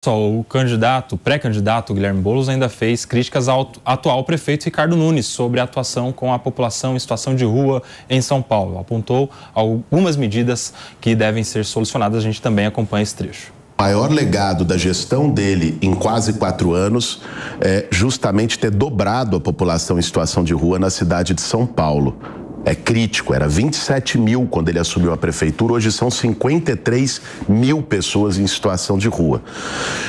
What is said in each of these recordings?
Só o pré-candidato Guilherme Boulos ainda fez críticas ao atual prefeito Ricardo Nunes sobre a atuação com a população em situação de rua em São Paulo. Apontou algumas medidas que devem ser solucionadas. A gente também acompanha esse trecho. O maior legado da gestão dele em quase 4 anos é justamente ter dobrado a população em situação de rua na cidade de São Paulo. É crítico, era 27 mil quando ele assumiu a prefeitura, hoje são 53 mil pessoas em situação de rua.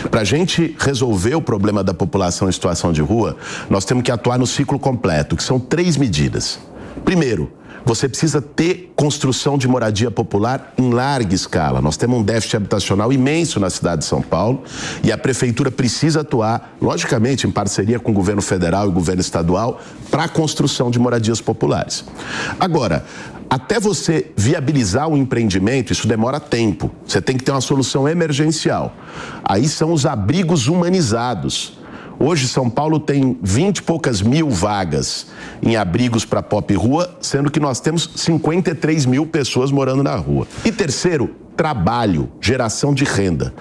Para a gente resolver o problema da população em situação de rua, nós temos que atuar no ciclo completo, que são 3 medidas. Primeiro, você precisa ter construção de moradia popular em larga escala. Nós temos um déficit habitacional imenso na cidade de São Paulo e a prefeitura precisa atuar, logicamente, em parceria com o governo federal e o governo estadual, para a construção de moradias populares. Agora, até você viabilizar o empreendimento, isso demora tempo. Você tem que ter uma solução emergencial. Aí são os abrigos humanizados. Hoje, São Paulo tem 20 e poucas mil vagas em abrigos para pop rua, sendo que nós temos 53 mil pessoas morando na rua. E terceiro, trabalho, geração de renda.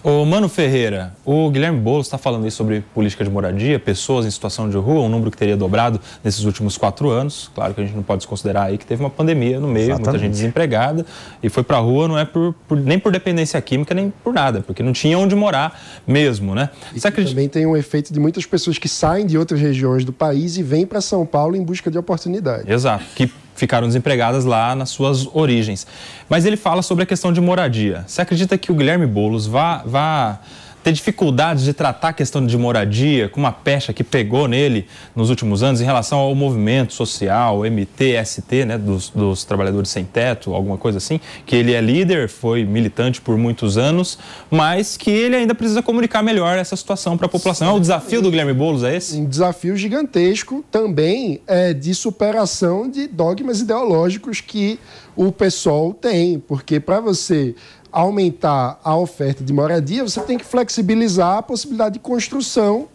Ô Mano Ferreira, o Guilherme Boulos está falando aí sobre política de moradia, pessoas em situação de rua, um número que teria dobrado nesses últimos 4 anos. Claro que a gente não pode desconsiderar aí que teve uma pandemia no meio, muita gente desempregada e foi para a rua, não é nem por dependência química, nem por nada, porque não tinha onde morar mesmo, né? E também tem um efeito de muitas pessoas que saem de outras regiões do país e vêm para São Paulo em busca de oportunidade. Exato, que ficaram desempregadas lá nas suas origens. Mas ele fala sobre a questão de moradia. Você acredita que o Guilherme Boulos vá ter dificuldades de tratar a questão de moradia com uma pecha que pegou nele nos últimos anos em relação ao movimento social, MTST, né, dos trabalhadores sem teto, alguma coisa assim, que ele é líder, foi militante por muitos anos, mas que ele ainda precisa comunicar melhor essa situação para a população. É o desafio do Guilherme Boulos, é esse? Um desafio gigantesco também de superação de dogmas ideológicos que o PSOL tem, porque para você aumentar a oferta de moradia, você tem que flexibilizar a possibilidade de construção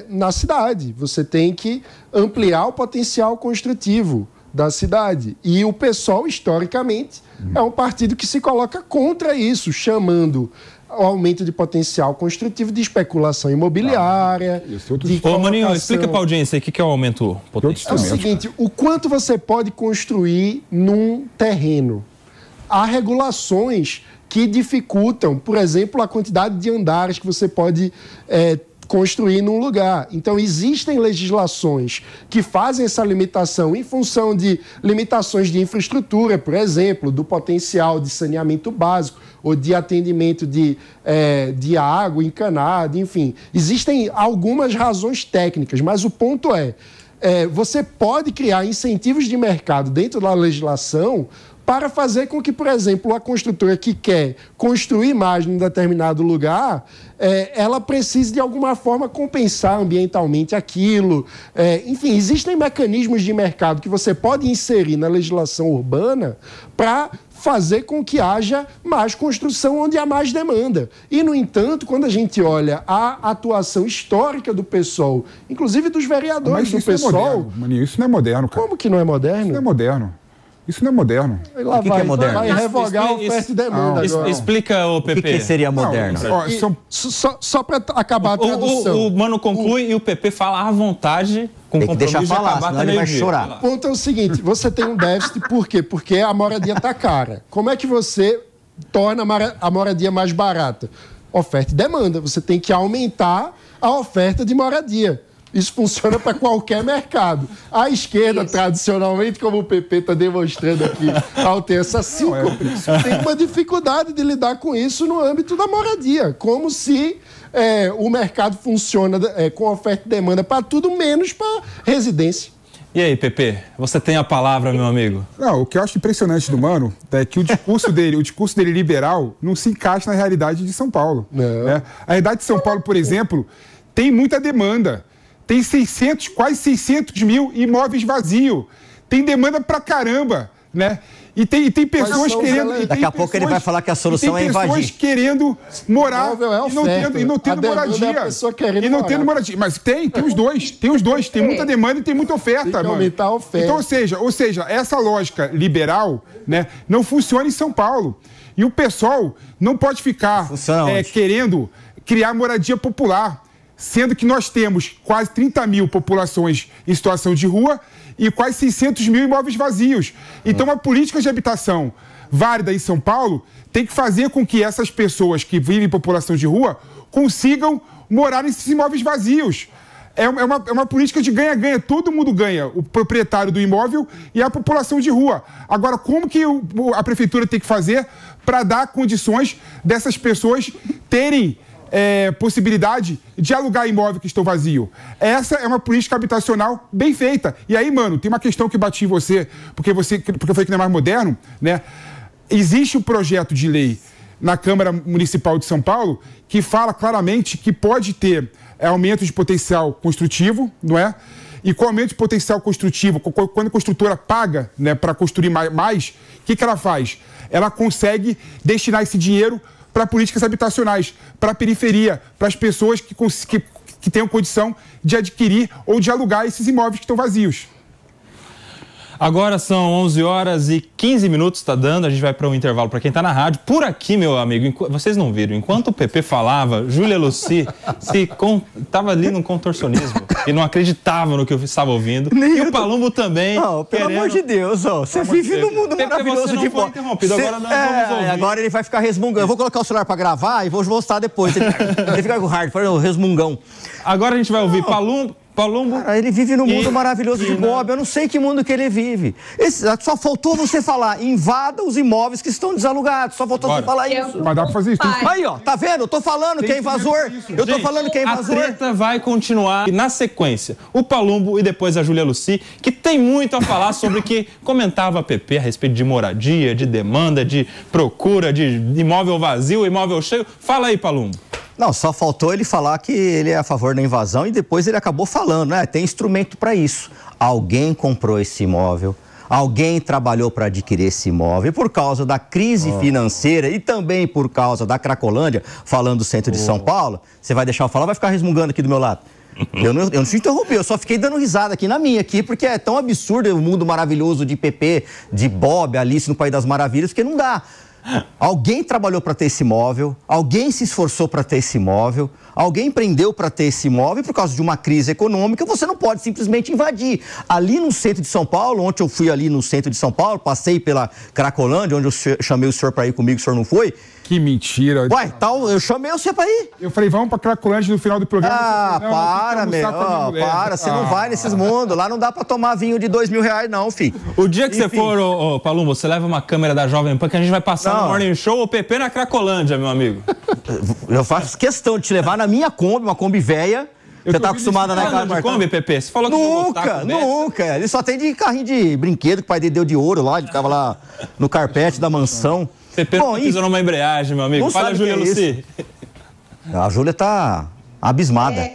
na cidade. Você tem que ampliar o potencial construtivo da cidade. E o PSOL, historicamente, é um partido que se coloca contra isso, chamando o aumento de potencial construtivo de especulação imobiliária. Ô, Maninho, explica para a audiência aí o que é o aumento potencial. É o seguinte, o quanto você pode construir num terreno. Há regulações que dificultam, por exemplo, a quantidade de andares que você pode construir num lugar. Então, existem legislações que fazem essa limitação em função de limitações de infraestrutura, por exemplo, do potencial de saneamento básico ou de atendimento de água encanada, enfim. Existem algumas razões técnicas, mas o ponto você pode criar incentivos de mercado dentro da legislação para fazer com que, por exemplo, a construtora que quer construir mais num determinado lugar, ela precise de alguma forma compensar ambientalmente aquilo. Enfim, existem mecanismos de mercado que você pode inserir na legislação urbana para fazer com que haja mais construção onde há mais demanda. E, no entanto, quando a gente olha a atuação histórica do PSOL, inclusive dos vereadores do PSOL... Não é moderno, Maninho, isso não é moderno, cara. Como que não é moderno? Isso não é moderno. Isso não é moderno. O que é moderno? Vai revogar a oferta e demanda agora. Explica, o PP. O que seria moderno? Só para acabar a tradução. O Mano conclui e o PP fala à vontade, com tem que deixar falar, senão ele vai chorar. O ponto é o seguinte, você tem um déficit, por quê? Porque a moradia está cara. Como é que você torna a moradia mais barata? Oferta e demanda. Você tem que aumentar a oferta de moradia. Isso funciona para qualquer mercado. A esquerda, tradicionalmente, como o PP está demonstrando aqui, ao ter essa síncope, tem uma dificuldade de lidar com isso no âmbito da moradia. Como se o mercado funciona com oferta e demanda para tudo, menos para residência. E aí, PP, você tem a palavra, meu amigo? Não, o que eu acho impressionante do Mano é que o discurso dele liberal não se encaixa na realidade de São Paulo. Né? A realidade de São Paulo, por exemplo, tem muita demanda. Tem quase 600 mil imóveis vazios. Tem demanda pra caramba, né? E tem pessoas querendo... Daqui a pouco ele vai falar que a solução é invadir. Tem pessoas querendo morar e não tendo moradia. E não tendo moradia. Mas tem os dois. Tem os dois. Tem muita demanda e tem muita oferta, tem que aumentar a oferta. Então, ou seja, essa lógica liberal, né, não funciona em São Paulo. E o PSOL não pode ficar querendo criar moradia popular, sendo que nós temos quase 30 mil populações em situação de rua e quase 600 mil imóveis vazios. Então, uma política de habitação válida em São Paulo tem que fazer com que essas pessoas que vivem em população de rua consigam morar nesses imóveis vazios. É uma política de ganha-ganha, todo mundo ganha, o proprietário do imóvel e a população de rua. Agora, como que a prefeitura tem que fazer para dar condições dessas pessoas terem possibilidade de alugar imóvel que estão vazio? Essa é uma política habitacional bem feita. E aí, mano, tem uma questão que bati em você, porque eu falei que não é mais moderno, né? Existe um projeto de lei na Câmara Municipal de São Paulo que fala claramente que pode ter aumento de potencial construtivo, não é? E com aumento de potencial construtivo, quando a construtora paga, né, para construir mais, o que ela faz? Ela consegue destinar esse dinheiro para políticas habitacionais, para a periferia, para as pessoas que tenham condição de adquirir ou de alugar esses imóveis que estão vazios. Agora são 11h15, está dando, a gente vai para um intervalo para quem está na rádio. Por aqui, meu amigo, vocês não viram, enquanto o PP falava, Júlia Lucy estava ali num contorcionismo e não acreditava no que eu estava ouvindo. E o Palumbo também. Não, pelo amor de Deus, você vive num mundo maravilhoso de bola. Agora nós vamos ouvir. Agora ele vai ficar resmungando. Eu vou colocar o celular para gravar e vou mostrar depois. Ele fica com o hard, resmungão. Agora a gente vai ouvir Palumbo. Cara, ele vive num mundo maravilhoso de Bob. Eu não sei que mundo que ele vive. Só faltou você falar, invada os imóveis que estão desalugados. Só faltou você falar isso. Mas dá pra fazer isso. Aí, ó, tá vendo? Eu tô falando que é invasor. Eu tô falando que é invasor. A treta vai continuar na sequência. O Palumbo e depois a Júlia Lucy, que tem muito a falar sobre o que comentava a PP a respeito de moradia, de demanda, de procura, de imóvel vazio, imóvel cheio. Fala aí, Palumbo. Não, só faltou ele falar que ele é a favor da invasão e depois ele acabou falando, né? Tem instrumento para isso. Alguém comprou esse imóvel, alguém trabalhou para adquirir esse imóvel. E por causa da crise financeira e também por causa da Cracolândia, falando do centro de São Paulo, você vai deixar eu falar ou vai ficar resmungando aqui do meu lado? Eu não te interrompi, eu só fiquei dando risada aqui na minha, aqui, porque é tão absurdo o mundo maravilhoso de PP, de Bob, Alice no País das Maravilhas, que não dá. Alguém trabalhou para ter esse imóvel, alguém se esforçou para ter esse imóvel, alguém empreendeu para ter esse imóvel e por causa de uma crise econômica você não pode simplesmente invadir. Ali no centro de São Paulo, ontem eu fui ali no centro de São Paulo, passei pela Cracolândia, onde eu chamei o senhor para ir comigo, o senhor não foi? Que mentira. Ué, eu chamei você pra ir. Eu falei, vamos pra Cracolândia no final do programa. Para, você não vai nesses mundos. Lá não dá pra tomar vinho de R$2.000, não, filho. O dia que você for, Palumbo, você leva uma câmera da Jovem Pan que a gente vai passar no Morning Show ou PP na Cracolândia, meu amigo. Eu faço questão de te levar na minha Kombi, uma Kombi velha. Você tá acostumado a naquela de Kombi, PP? Você falou que nunca. Ele só tem de carrinho de brinquedo que o pai dele deu de ouro lá, ele ficava lá no carpete da mansão. PP não pisou numa embreagem, meu amigo. Fala, Júlia Lucy. A Júlia tá abismada.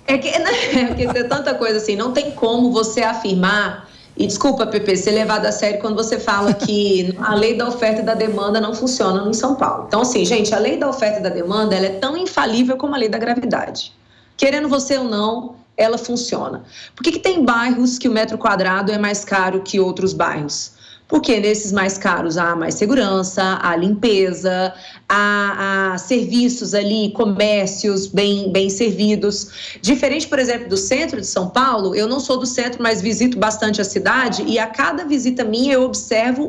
É que é tanta coisa assim, não tem como você afirmar, e desculpa, PP, ser levado a sério quando você fala que a lei da oferta e da demanda não funciona em São Paulo. Então, assim, gente, a lei da oferta e da demanda, ela é tão infalível como a lei da gravidade. Querendo você ou não, ela funciona. Por que tem bairros que o metro quadrado é mais caro que outros bairros? Porque nesses mais caros há mais segurança, há limpeza, há serviços ali, comércios bem servidos. Diferente, por exemplo, do centro de São Paulo, eu não sou do centro, mas visito bastante a cidade e a cada visita minha eu observo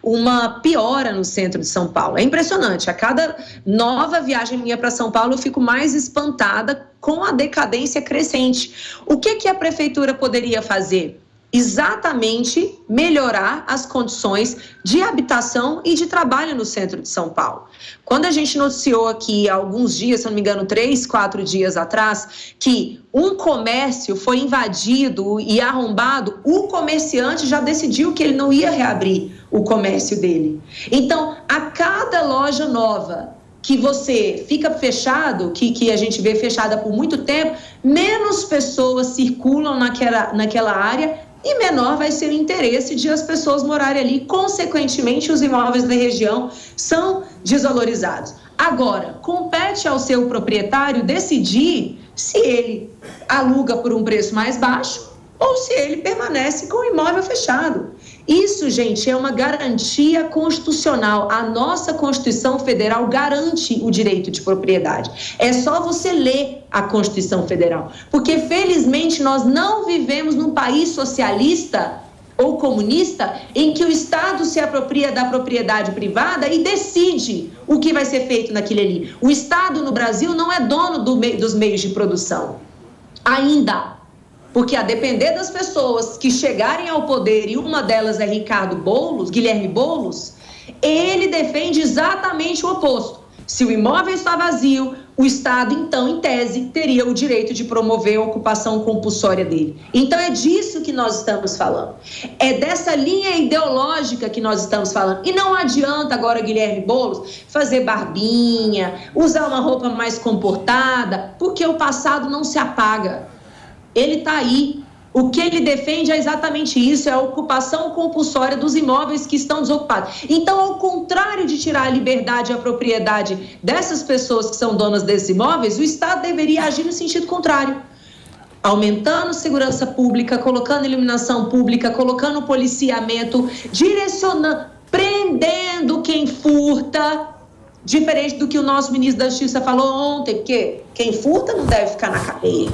uma piora no centro de São Paulo. É impressionante, a cada nova viagem minha para São Paulo eu fico mais espantada com a decadência crescente. O que a prefeitura poderia fazer? Exatamente melhorar as condições de habitação e de trabalho no centro de São Paulo. Quando a gente noticiou aqui há alguns dias, se não me engano, 3, 4 dias atrás, que um comércio foi invadido e arrombado, o comerciante já decidiu que ele não ia reabrir o comércio dele. Então, a cada loja nova que você fica fechado, que a gente vê fechada por muito tempo, menos pessoas circulam naquela área e menor vai ser o interesse de as pessoas morarem ali. Consequentemente, os imóveis da região são desvalorizados. Agora, compete ao seu proprietário decidir se ele aluga por um preço mais baixo ou se ele permanece com o imóvel fechado. Isso, gente, é uma garantia constitucional. A nossa Constituição Federal garante o direito de propriedade. É só você ler a Constituição Federal. Porque, felizmente, nós não vivemos num país socialista ou comunista em que o Estado se apropria da propriedade privada e decide o que vai ser feito naquilo ali. O Estado no Brasil não é dono dos meios de produção. Ainda. Porque a depender das pessoas que chegarem ao poder, e uma delas é Guilherme Boulos, ele defende exatamente o oposto. Se o imóvel está vazio, o Estado, então, em tese, teria o direito de promover a ocupação compulsória dele. Então, é disso que nós estamos falando. É dessa linha ideológica que nós estamos falando. E não adianta agora Guilherme Boulos fazer barbinha, usar uma roupa mais comportada, porque o passado não se apaga. Ele está aí. O que ele defende é exatamente isso, é a ocupação compulsória dos imóveis que estão desocupados. Então, ao contrário de tirar a liberdade e a propriedade dessas pessoas que são donas desses imóveis, o Estado deveria agir no sentido contrário. Aumentando segurança pública, colocando iluminação pública, colocando policiamento, direcionando, prendendo quem furta, diferente do que o nosso ministro da Justiça falou ontem, porque quem furta não deve ficar na cadeia.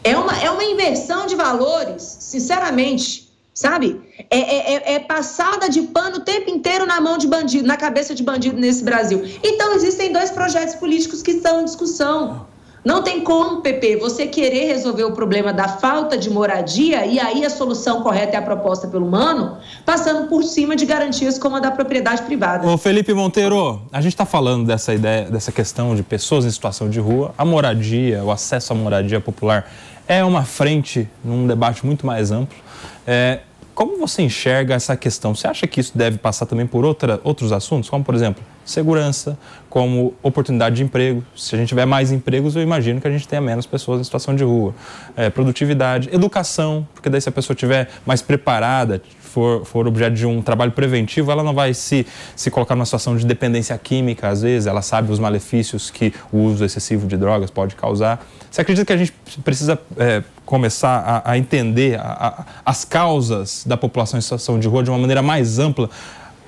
É uma inversão de valores, sinceramente, sabe? É passada de pano o tempo inteiro na mão de bandido, na cabeça de bandido nesse Brasil. Então, existem 2 projetos políticos que estão em discussão. Não tem como, PP, você querer resolver o problema da falta de moradia, e aí a solução correta é a proposta pelo Mano, passando por cima de garantias como a da propriedade privada. Ô Felipe Monteiro, a gente está falando dessa ideia, dessa questão de pessoas em situação de rua. A moradia, o acesso à moradia popular é uma frente num debate muito mais amplo. Como você enxerga essa questão? Você acha que isso deve passar também por outros assuntos, como, por exemplo, segurança, como oportunidade de emprego? Se a gente tiver mais empregos, eu imagino que a gente tenha menos pessoas em situação de rua. Produtividade, educação, porque daí se a pessoa estiver mais preparada, for objeto de um trabalho preventivo, ela não vai se colocar numa situação de dependência química, às vezes, ela sabe os malefícios que o uso excessivo de drogas pode causar. Você acredita que a gente precisa começar a entender as causas da população em situação de rua de uma maneira mais ampla,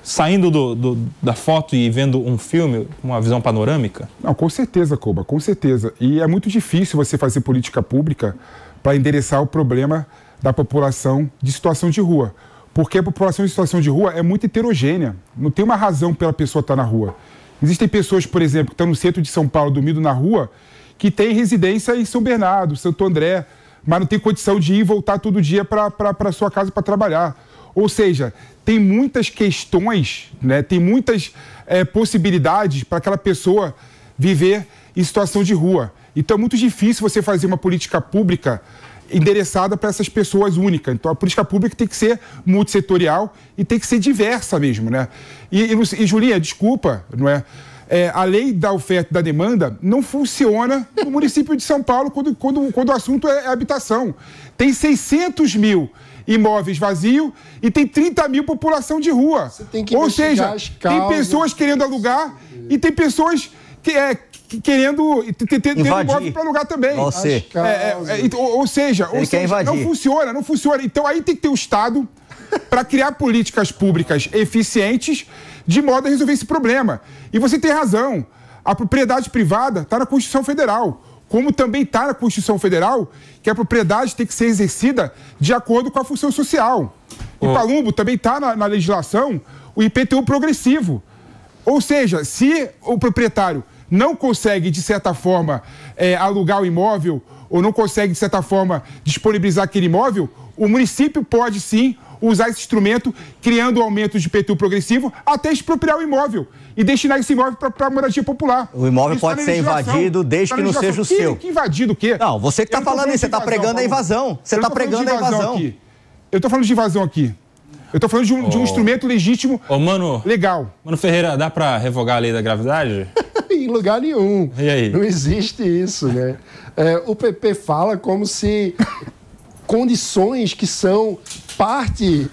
saindo da foto e vendo um filme, uma visão panorâmica? Não, com certeza, Koba, com certeza. E é muito difícil você fazer política pública para endereçar o problema da população de situação de rua. Porque a população em situação de rua é muito heterogênea. Não tem uma razão pela pessoa estar na rua. Existem pessoas, por exemplo, que estão no centro de São Paulo, dormindo na rua, que têm residência em São Bernardo, Santo André, mas não tem condição de ir e voltar todo dia para a sua casa para trabalhar. Ou seja, tem muitas questões, né? Tem muitas possibilidades para aquela pessoa viver em situação de rua. Então é muito difícil você fazer uma política pública endereçada para essas pessoas únicas. Então a política pública tem que ser multissetorial e tem que ser diversa mesmo, né? E Julinha, desculpa, não é? A lei da oferta e da demanda não funciona no município de São Paulo quando o assunto é habitação. Tem 600 mil imóveis vazios e tem 30 mil população de rua. Ou seja, tem pessoas querendo alugar e tem pessoas querendo ter imóvel para alugar também. Você. Ou seja, não funciona. Então aí tem que ter o Estado para criar políticas públicas eficientes de modo a resolver esse problema. E você tem razão, a propriedade privada está na Constituição Federal, como também está na Constituição Federal que a propriedade tem que ser exercida de acordo com a função social. E Palumbo também está na legislação o IPTU progressivo. Ou seja, se o proprietário não consegue, de certa forma, alugar o imóvel ou não consegue, de certa forma, disponibilizar aquele imóvel, o município pode, sim, usar esse instrumento, criando um aumento de IPTU progressivo, até expropriar o imóvel e destinar esse imóvel para a moradia popular. O imóvel pode ser invadido desde que não seja o seu. Que invadido o quê? Não, você que está falando isso, você está pregando a invasão. Você está pregando a invasão. Eu estou falando de invasão aqui. Eu estou falando de um instrumento legítimo, legal. Mano Ferreira, dá para revogar a lei da gravidade? Em lugar nenhum. E aí? Não existe isso, né? O PP fala como se condições que são parte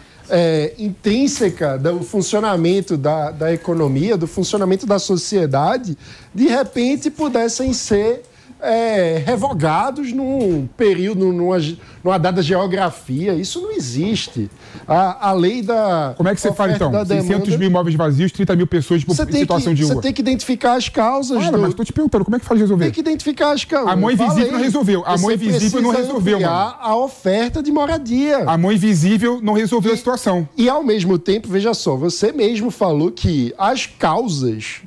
intrínseca do funcionamento da economia, do funcionamento da sociedade, de repente pudessem ser revogados num período, numa dada geografia. Isso não existe. A lei da... Como é que você fala, então? 600 mil imóveis vazios, 30 mil pessoas em situação de rua. Você tem que identificar as causas. Mas estou te perguntando, como é que faz resolver? Tem que identificar as causas. A mão invisível não resolveu. A mão invisível não resolveu, mano. A oferta de moradia. A mão invisível não resolveu a situação. E, ao mesmo tempo, veja só, você mesmo falou que as causas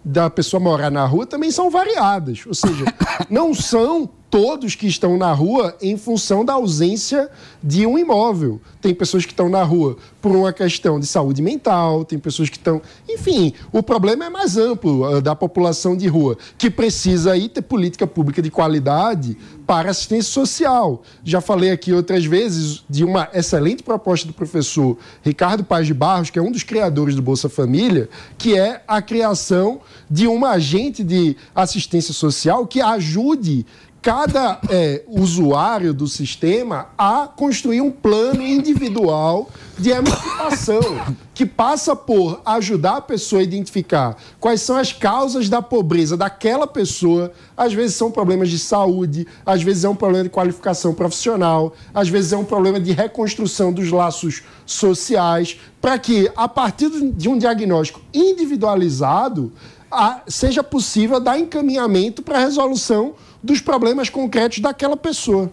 da pessoa morar na rua também são variadas. Ou seja, não são todos que estão na rua em função da ausência de um imóvel. Tem pessoas que estão na rua por uma questão de saúde mental, tem pessoas que estão... Enfim, o problema é mais amplo da população de rua, que precisa aí ter política pública de qualidade para assistência social. Já falei aqui outras vezes de uma excelente proposta do professor Ricardo Paz de Barros, que é um dos criadores do Bolsa Família, que é a criação de uma agente de assistência social que ajude cada usuário do sistema a construir um plano individual de emancipação, que passa por ajudar a pessoa a identificar quais são as causas da pobreza daquela pessoa. Às vezes são problemas de saúde, às vezes é um problema de qualificação profissional, às vezes é um problema de reconstrução dos laços sociais, para que, a partir de um diagnóstico individualizado, seja possível dar encaminhamento para a resolução dos problemas concretos daquela pessoa.